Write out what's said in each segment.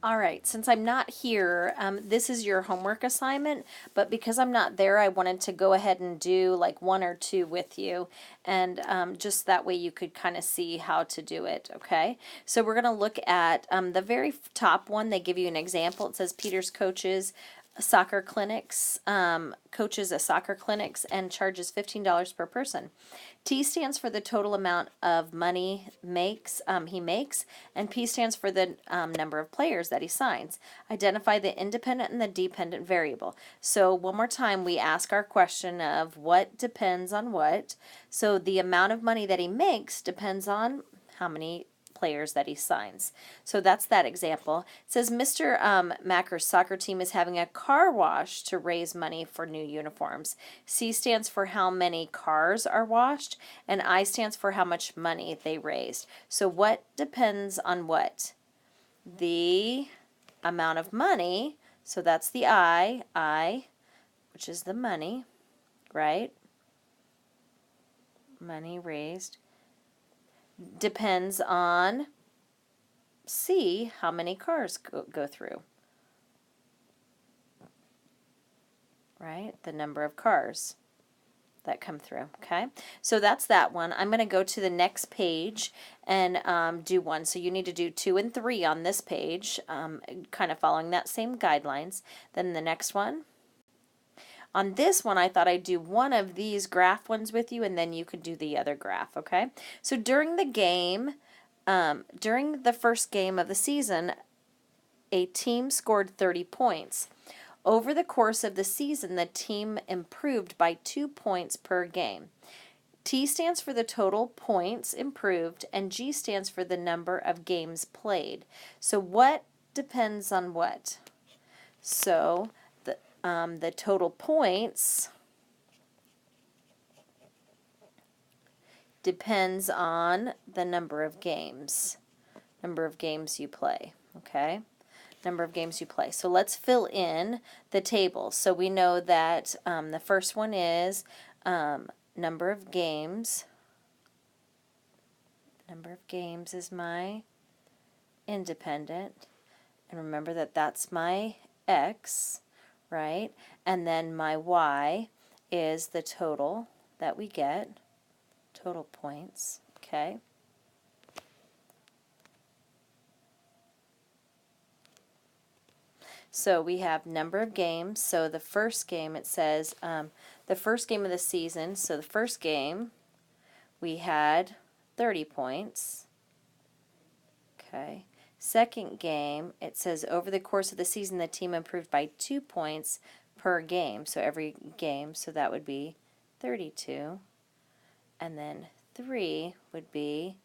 All right, since I'm not here, this is your homework assignment, but because I'm not there, I wanted to go ahead and do like one or two with you, and just that way you could kind of see how to do it, okay? So we're going to look at the very top one. They give you an example. It says Peter's coaches soccer clinics, coaches a soccer clinics and charges $15 per person. T stands for the total amount of money he makes, and P stands for the number of players that he signs. Identify the independent and the dependent variable. So one more time, we ask our question of what depends on what. So the amount of money that he makes depends on how many players that he signs. So that's that example. It says Mr. Macker's soccer team is having a car wash to raise money for new uniforms. C stands for how many cars are washed, and I stands for how much money they raised. So what depends on what? The amount of money, so that's the I, which is the money, right? Money raised. Depends on C, how many cars go through, right? The number of cars that come through, okay? So that's that one. I'm going to go to the next page and do one. So you need to do 2 and 3 on this page, kind of following that same guidelines. Then the next one. On this one, I thought I'd do one of these graph ones with you, and then you could do the other graph, okay? So during the game, during the first game of the season, a team scored 30 points. Over the course of the season, the team improved by 2 points per game. T stands for the total points improved, and G stands for the number of games played. So what depends on what? So the total points depends on the number of games you play, okay? Number of games you play. So let's fill in the table. So we know that the first one is number of games. Number of games is my independent. And remember that that's my X, right? And then my Y is the total that we get, total points, okay? So we have number of games. So the first game, it says the first game of the season. So the first game, we had 30 points. Okay. Second game, it says over the course of the season, the team improved by 2 points per game. So every game, so that would be 32. And then 3 would be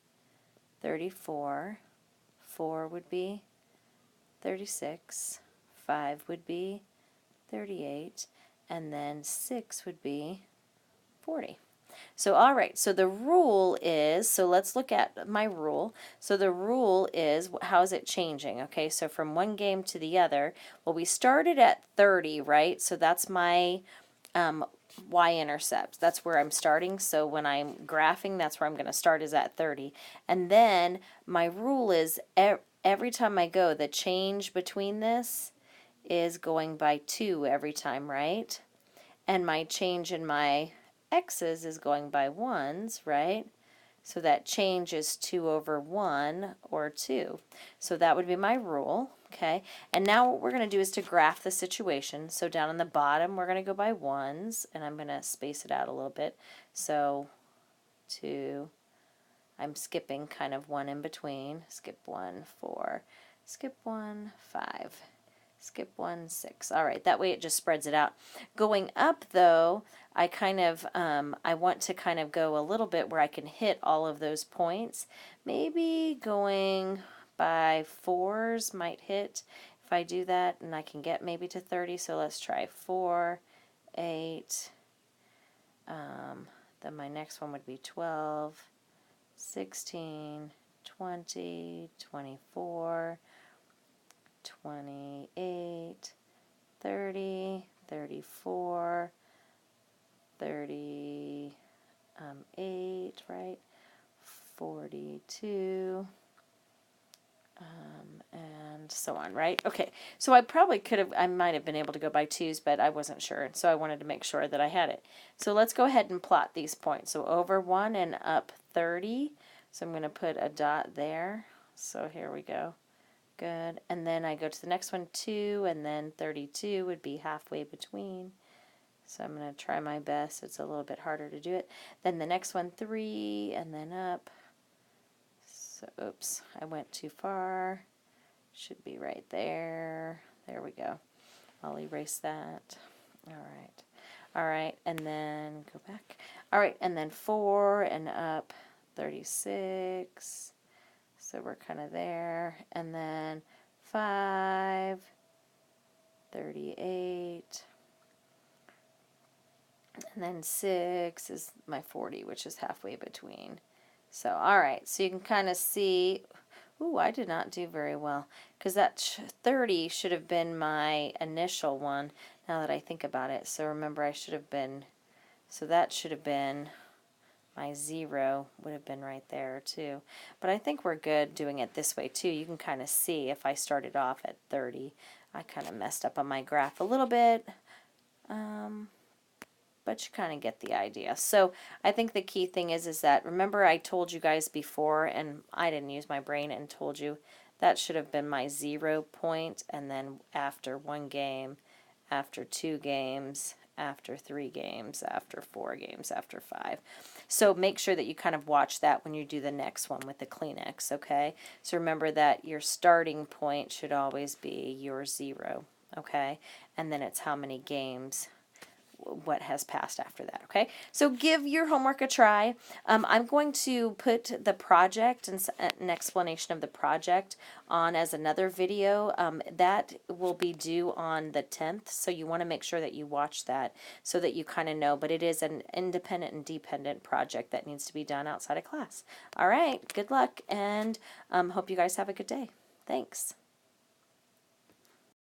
34. 4 would be 36. 5 would be 38, and then 6 would be 40. So all right, so the rule is, so let's look at my rule. So the rule is, how is it changing? Okay, so from one game to the other, well, we started at 30, right? So that's my y-intercept. That's where I'm starting. So when I'm graphing, that's where I'm going to start, is at 30. And then my rule is every time I go, the change between this is going by 2 every time, right? And my change in my x's is going by 1s, right? So that change is 2 over 1 or 2. So that would be my rule, okay? And now what we're going to do is to graph the situation. So down on the bottom, we're going to go by 1s, and I'm going to space it out a little bit. So 2, I'm skipping kind of 1 in between. Skip 1, 4. Skip 1, 5. Skip 1, 6. All right, that way it just spreads it out. Going up, though, I kind of, I want to kind of go a little bit where I can hit all of those points. Maybe going by 4s might hit if I do that, and I can get maybe to 30. So let's try 4, 8. Then my next one would be 12, 16, 20, 24. 28, 30, 34, 38, right? 42, and and so on, right? Okay, so I probably could have, I might have been able to go by 2's, but I wasn't sure, so I wanted to make sure that I had it. So let's go ahead and plot these points. So over 1 and up 30. So I'm going to put a dot there. So here we go. Good. And then I go to the next one, 2, and then 32 would be halfway between. So I'm going to try my best. It's a little bit harder to do it. Then the next one, 3, and then up. So, oops, I went too far. Should be right there. There we go. I'll erase that. All right. All right, and then go back. All right, and then 4 and up 36. So we're kind of there. And then 5, 38. And then 6 is my 40, which is halfway between. So, all right, so you can kind of see, ooh, I did not do very well, because that 30 should have been my initial one, now that I think about it. So remember, I should have been, so that should have been, my 0 would have been right there too. But I think we're good doing it this way too. You can kind of see if I started off at 30. I kind of messed up on my graph a little bit. But you kind of get the idea. So I think the key thing is that, remember I told you guys before, and I didn't use my brain and told you, that should have been my 0 point, and then after 1 game, after 2 games, after 3 games, after 4 games, after 5. So make sure that you kind of watch that when you do the next one with the Kleenex, okay? So remember that your starting point should always be your 0, okay? And then it's how many games, what has passed after that, okay? So give your homework a try. I'm going to put the project and an explanation of the project on as another video. That will be due on the 10th, so you want to make sure that you watch that so that you kind of know, but it is an independent and dependent project that needs to be done outside of class. All right, good luck, and hope you guys have a good day. Thanks.